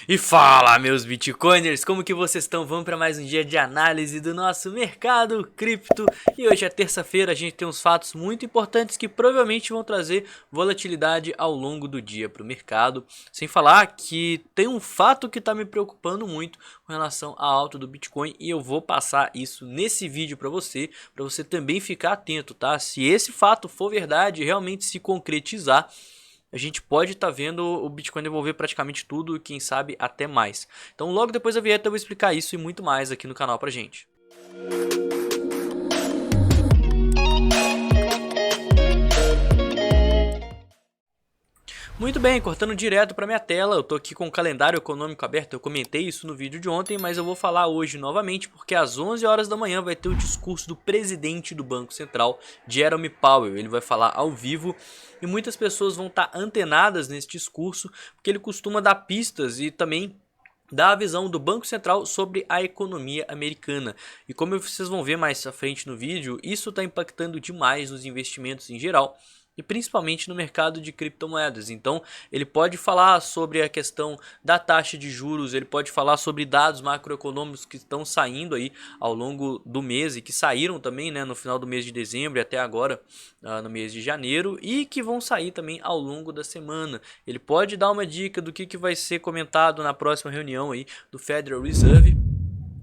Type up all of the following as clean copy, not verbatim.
E fala, meus Bitcoiners, como que vocês estão? Vamos para mais um dia de análise do nosso mercado cripto. E hoje é terça-feira, a gente tem uns fatos muito importantes que provavelmente vão trazer volatilidade ao longo do dia para o mercado. Sem falar que tem um fato que está me preocupando muito com relação à alta do Bitcoin e eu vou passar isso nesse vídeo para você também ficar atento, tá? Se esse fato for verdade, realmente se concretizar, a gente pode estar vendo o Bitcoin devolver praticamente tudo e quem sabe até mais. Então logo depois da vinheta eu vou explicar isso e muito mais aqui no canal pra gente. Muito bem, cortando direto para minha tela, eu tô aqui com o calendário econômico aberto, eu comentei isso no vídeo de ontem, mas eu vou falar hoje novamente porque às 11 horas da manhã vai ter o discurso do presidente do Banco Central, Jerome Powell. Ele vai falar ao vivo e muitas pessoas vão estar antenadas nesse discurso, porque ele costuma dar pistas e também dá a visão do Banco Central sobre a economia americana. E como vocês vão ver mais à frente no vídeo, isso está impactando demais nos investimentos em geral e principalmente no mercado de criptomoedas. Então ele pode falar sobre a questão da taxa de juros, ele pode falar sobre dados macroeconômicos que estão saindo aí ao longo do mês e que saíram também, né, no final do mês de dezembro e até agora no mês de janeiro, e que vão sair também ao longo da semana. Ele pode dar uma dica do que vai ser comentado na próxima reunião aí do Federal Reserve.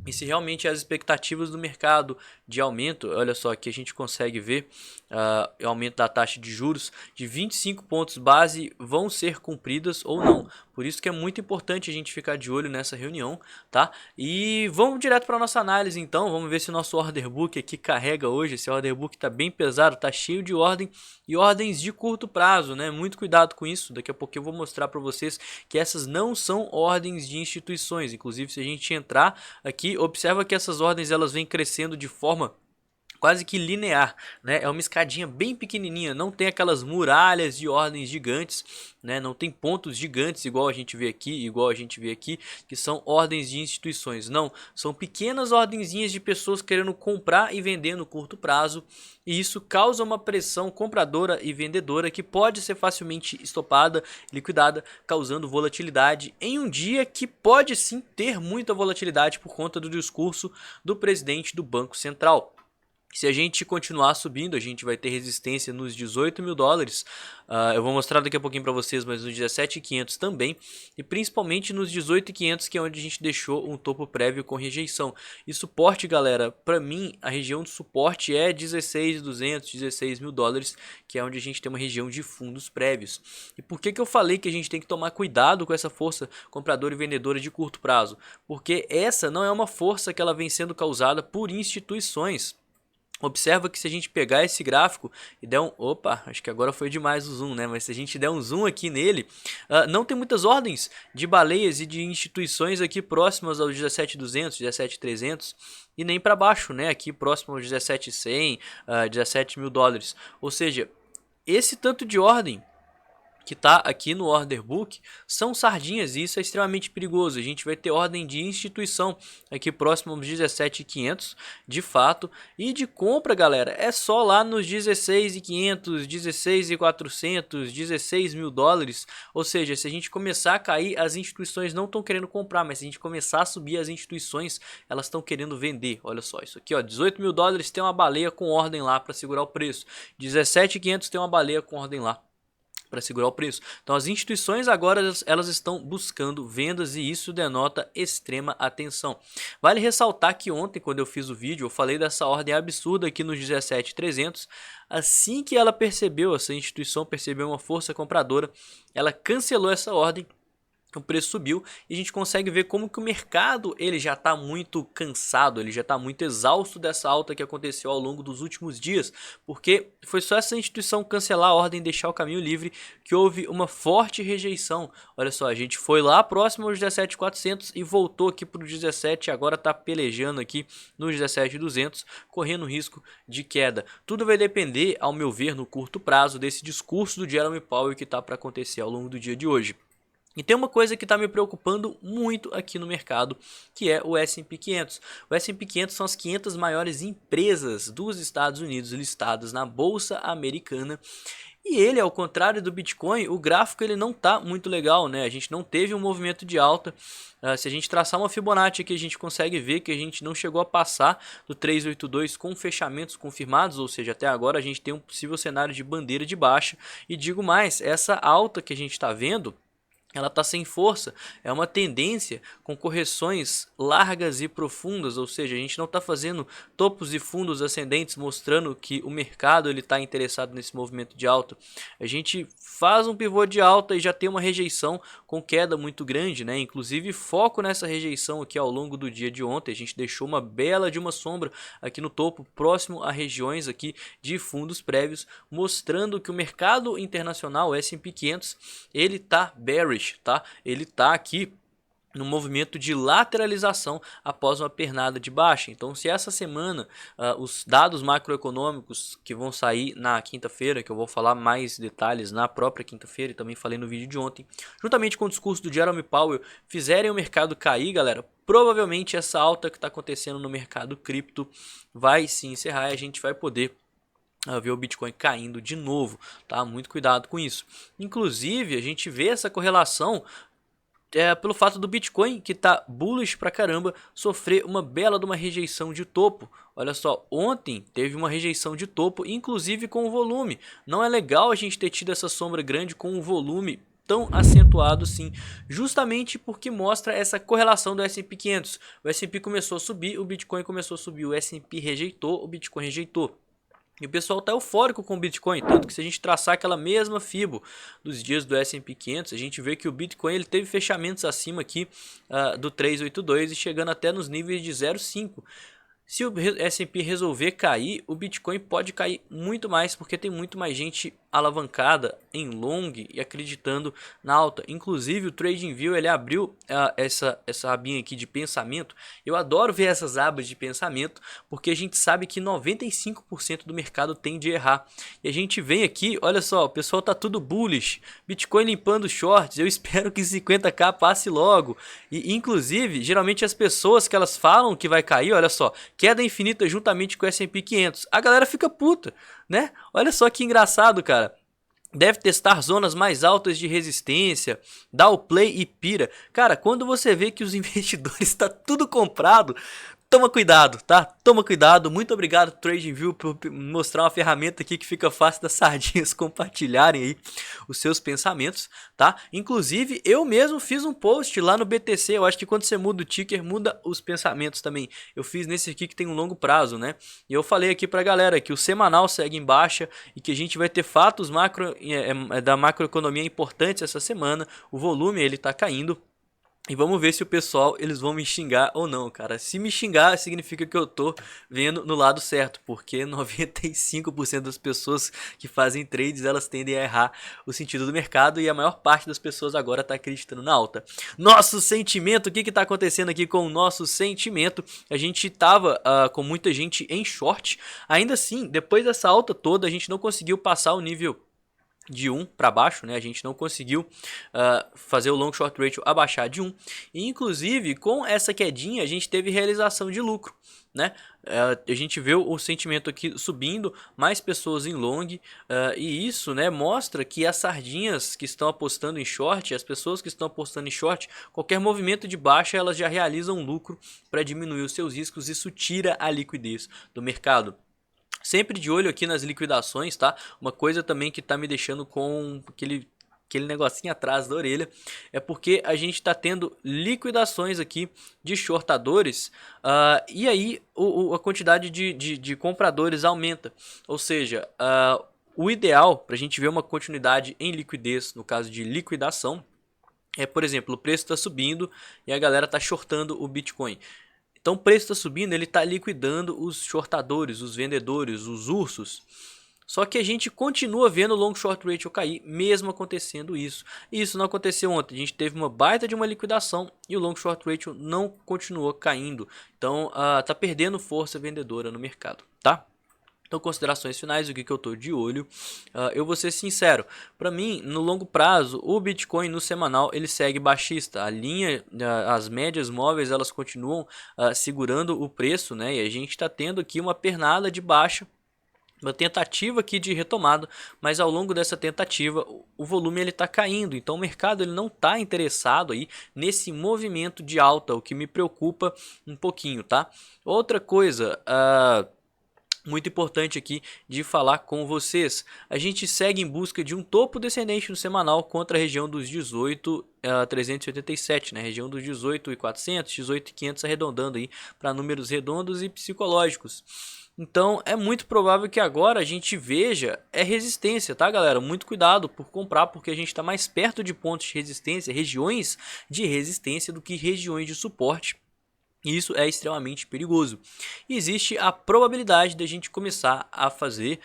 E se realmente as expectativas do mercado de aumento, olha só, aqui a gente consegue ver aumento da taxa de juros de 25 pontos base vão ser cumpridas ou não. Por isso que é muito importante a gente ficar de olho nessa reunião, tá? E vamos direto para nossa análise então, vamos ver se o nosso order book aqui carrega hoje. Esse order book está bem pesado, está cheio de ordem e ordens de curto prazo, né? Muito cuidado com isso, daqui a pouco eu vou mostrar para vocês que essas não são ordens de instituições. Inclusive, se a gente entrar aqui, observa que essas ordens elas vêm crescendo de forma quase que linear, né? É uma escadinha bem pequenininha, não tem aquelas muralhas de ordens gigantes, né? Não tem pontos gigantes igual a gente vê aqui, que são ordens de instituições. Não, são pequenas ordenzinhas de pessoas querendo comprar e vender no curto prazo, e isso causa uma pressão compradora e vendedora que pode ser facilmente estopada, liquidada, causando volatilidade em um dia que pode sim ter muita volatilidade por conta do discurso do presidente do Banco Central. Se a gente continuar subindo, a gente vai ter resistência nos 18 mil dólares. Eu vou mostrar daqui a pouquinho para vocês, mas nos 17.500 também. E principalmente nos 18.500, que é onde a gente deixou um topo prévio com rejeição. E suporte, galera, para mim, a região de suporte é 16.200, 16 mil dólares, que é onde a gente tem uma região de fundos prévios. E por que eu falei que a gente tem que tomar cuidado com essa força compradora e vendedora de curto prazo? Porque essa não é uma força que ela vem sendo causada por instituições. Observa que se a gente pegar esse gráfico e der um... Opa, acho que agora foi demais o zoom, né? Mas se a gente der um zoom aqui nele, não tem muitas ordens de baleias e de instituições aqui próximas aos 17.200, 17.300 e nem para baixo, né? Aqui próximo aos 17.100, 17 mil dólares. Ou seja, esse tanto de ordem que está aqui no order book são sardinhas, e isso é extremamente perigoso. A gente vai ter ordem de instituição aqui próximo aos 17.500 de fato, e de compra, galera, é só lá nos 16.500, 16.400, 16 mil dólares. Ou seja, se a gente começar a cair, as instituições não estão querendo comprar, mas se a gente começar a subir, as instituições elas estão querendo vender. Olha só, isso aqui, ó, 18 mil dólares tem uma baleia com ordem lá para segurar o preço, 17.500 tem uma baleia com ordem lá para segurar o preço. Então as instituições agora elas estão buscando vendas e isso denota extrema atenção. Vale ressaltar que ontem, quando eu fiz o vídeo, eu falei dessa ordem absurda aqui nos 17.300. Assim que ela percebeu, essa instituição percebeu uma força compradora, ela cancelou essa ordem. O preço subiu e a gente consegue ver como que o mercado ele já está muito cansado, ele já está muito exausto dessa alta que aconteceu ao longo dos últimos dias, porque foi só essa instituição cancelar a ordem, deixar o caminho livre, que houve uma forte rejeição. Olha só, a gente foi lá próximo aos 17.400 e voltou aqui para o 17, agora está pelejando aqui nos 17.200, correndo risco de queda. Tudo vai depender, ao meu ver, no curto prazo, desse discurso do Jerome Powell que está para acontecer ao longo do dia de hoje. E tem uma coisa que está me preocupando muito aqui no mercado, que é o S&P 500. O S&P 500 são as 500 maiores empresas dos Estados Unidos listadas na Bolsa Americana. E ele, ao contrário do Bitcoin, o gráfico ele não tá muito legal, né? A gente não teve um movimento de alta. Se a gente traçar uma Fibonacci aqui, a gente consegue ver que a gente não chegou a passar do 382 com fechamentos confirmados, ou seja, até agora a gente tem um possível cenário de bandeira de baixa. E digo mais, essa alta que a gente está vendo, ela está sem força, é uma tendência com correções largas e profundas, ou seja, a gente não está fazendo topos e fundos ascendentes mostrando que o mercado está interessado nesse movimento de alta. A gente faz um pivô de alta e já tem uma rejeição com queda muito grande, né? Inclusive foco nessa rejeição aqui ao longo do dia de ontem, a gente deixou uma bela de uma sombra aqui no topo, próximo a regiões aqui de fundos prévios, mostrando que o mercado internacional, o S&P 500, ele está bearish. Tá? Ele está aqui no movimento de lateralização após uma pernada de baixa. Então, se essa semana os dados macroeconômicos que vão sair na quinta-feira, que eu vou falar mais detalhes na própria quinta-feira e também falei no vídeo de ontem, juntamente com o discurso do Jerome Powell, fizerem o mercado cair, galera, provavelmente essa alta que está acontecendo no mercado cripto vai se encerrar e a gente vai poder ver o Bitcoin caindo de novo, tá? Muito cuidado com isso. Inclusive, a gente vê essa correlação pelo fato do Bitcoin, que tá bullish pra caramba, sofrer uma bela de uma rejeição de topo. Olha só, ontem teve uma rejeição de topo, inclusive com o volume. Não é legal a gente ter tido essa sombra grande com o volume tão acentuado assim, justamente porque mostra essa correlação do S&P 500. O S&P começou a subir, o Bitcoin começou a subir, o S&P rejeitou, o Bitcoin rejeitou. E o pessoal está eufórico com o Bitcoin, tanto que se a gente traçar aquela mesma Fibo dos dias do S&P 500, a gente vê que o Bitcoin ele teve fechamentos acima aqui do 382 e chegando até nos níveis de 0,5. Se o S&P resolver cair, o Bitcoin pode cair muito mais, porque tem muito mais gente alavancada em long e acreditando na alta. Inclusive o TradingView ele abriu essa abinha aqui de pensamento. Eu adoro ver essas abas de pensamento, porque a gente sabe que 95% do mercado tende a errar. E a gente vem aqui, olha só, o pessoal tá tudo bullish, Bitcoin limpando shorts, eu espero que 50k passe logo. E inclusive, geralmente as pessoas que elas falam que vai cair, olha só, queda infinita juntamente com o S&P 500, a galera fica puta, né? Olha só que engraçado, cara. Deve testar zonas mais altas de resistência, dá o play e pira. Cara, quando você vê que os investidores está tudo comprado, toma cuidado, tá? Toma cuidado. Muito obrigado, TradingView, por mostrar uma ferramenta aqui que fica fácil das sardinhas compartilharem aí os seus pensamentos, tá? Inclusive, eu mesmo fiz um post lá no BTC. Eu acho que quando você muda o ticker, muda os pensamentos também. Eu fiz nesse aqui que tem um longo prazo, né? E eu falei aqui pra galera que o semanal segue em baixa e que a gente vai ter fatos da macroeconomia importantes essa semana. O volume, ele tá caindo. E vamos ver se o pessoal, eles vão me xingar ou não, cara. Se me xingar, significa que eu tô vendo no lado certo, porque 95% das pessoas que fazem trades, elas tendem a errar o sentido do mercado e a maior parte das pessoas agora tá acreditando na alta. Nosso sentimento, o que que tá acontecendo aqui com o nosso sentimento? A gente tava com muita gente em short, ainda assim, depois dessa alta toda, a gente não conseguiu passar o nível de 1 para baixo, né? A gente não conseguiu fazer o long short ratio abaixar de 1. E inclusive com essa quedinha a gente teve realização de lucro, né? A gente vê o sentimento aqui subindo, mais pessoas em long, e isso, né, mostra que as sardinhas que estão apostando em short, as pessoas que estão apostando em short, qualquer movimento de baixa elas já realizam lucro para diminuir os seus riscos. Isso tira a liquidez do mercado. Sempre de olho aqui nas liquidações, tá? Uma coisa também que tá me deixando com aquele negocinho atrás da orelha é porque a gente tá tendo liquidações aqui de shortadores e aí a quantidade de compradores aumenta. Ou seja, o ideal para a gente ver uma continuidade em liquidez, no caso de liquidação, é, por exemplo, o preço está subindo e a galera tá shortando o Bitcoin. Então o preço está subindo, ele está liquidando os shortadores, os vendedores, os ursos. Só que a gente continua vendo o long short ratio cair, mesmo acontecendo isso. E isso não aconteceu ontem, a gente teve uma baita de uma liquidação e o long short ratio não continuou caindo. Então tá perdendo força vendedora no mercado, tá? Então, considerações finais, o que eu estou de olho. Eu vou ser sincero, para mim, no longo prazo, o Bitcoin no semanal ele segue baixista. A linha, as médias móveis, elas continuam segurando o preço, né? E a gente está tendo aqui uma pernada de baixa uma tentativa aqui de retomada, mas ao longo dessa tentativa o volume ele está caindo, então o mercado ele não está interessado aí nesse movimento de alta, o que me preocupa um pouquinho, tá? Outra coisa, muito importante aqui de falar com vocês, a gente segue em busca de um topo descendente no semanal contra a região dos 18.387, né? Região dos 18.400, 18.500 arredondando aí para números redondos e psicológicos. Então é muito provável que agora a gente veja resistência, tá galera? Muito cuidado por comprar, porque a gente está mais perto de pontos de resistência, regiões de resistência do que regiões de suporte. Isso é extremamente perigoso. E existe a probabilidade de a gente começar a fazer,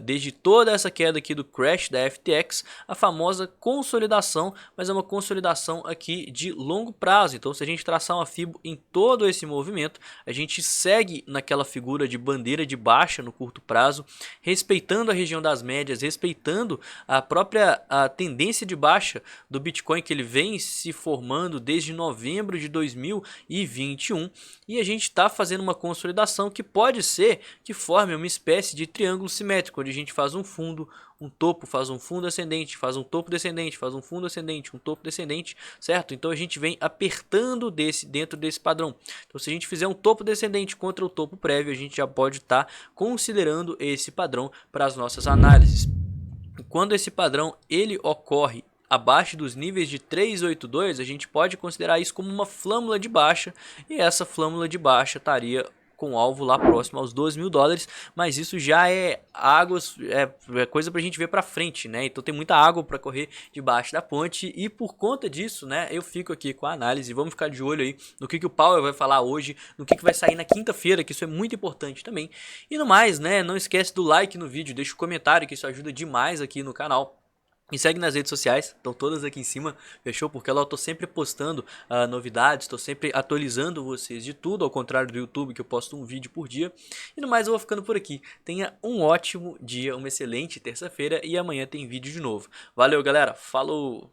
desde toda essa queda aqui do crash da FTX, a famosa consolidação, mas é uma consolidação aqui de longo prazo. Então se a gente traçar uma FIBO em todo esse movimento, a gente segue naquela figura de bandeira de baixa no curto prazo, respeitando a região das médias, respeitando a própria tendência de baixa do Bitcoin que ele vem se formando desde novembro de 2021. E a gente está fazendo uma consolidação que pode ser que forme uma espécie de triângulo simétrico, onde a gente faz um fundo, um topo, faz um fundo ascendente, faz um topo descendente, faz um fundo ascendente, um topo descendente, certo? Então a gente vem apertando dentro desse padrão. Então se a gente fizer um topo descendente contra o topo prévio, a gente já pode estar considerando esse padrão para as nossas análises. E quando esse padrão ele ocorre abaixo dos níveis de 382, a gente pode considerar isso como uma flâmula de baixa, e essa flâmula de baixa estaria com alvo lá próximo aos $12.000, mas isso já é águas, é coisa pra gente ver pra frente, né? Então tem muita água para correr debaixo da ponte, e por conta disso, né, eu fico aqui com a análise. Vamos ficar de olho aí no que o Powell vai falar hoje, no que vai sair na quinta-feira, que isso é muito importante também. E no mais, né, não esquece do like no vídeo, deixa o comentário, que isso ajuda demais aqui no canal. Me segue nas redes sociais, estão todas aqui em cima, fechou? Porque lá eu tô sempre postando novidades, estou sempre atualizando vocês de tudo, ao contrário do YouTube, que eu posto um vídeo por dia. E no mais eu vou ficando por aqui. Tenha um ótimo dia, uma excelente terça-feira, e amanhã tem vídeo de novo. Valeu galera, falou!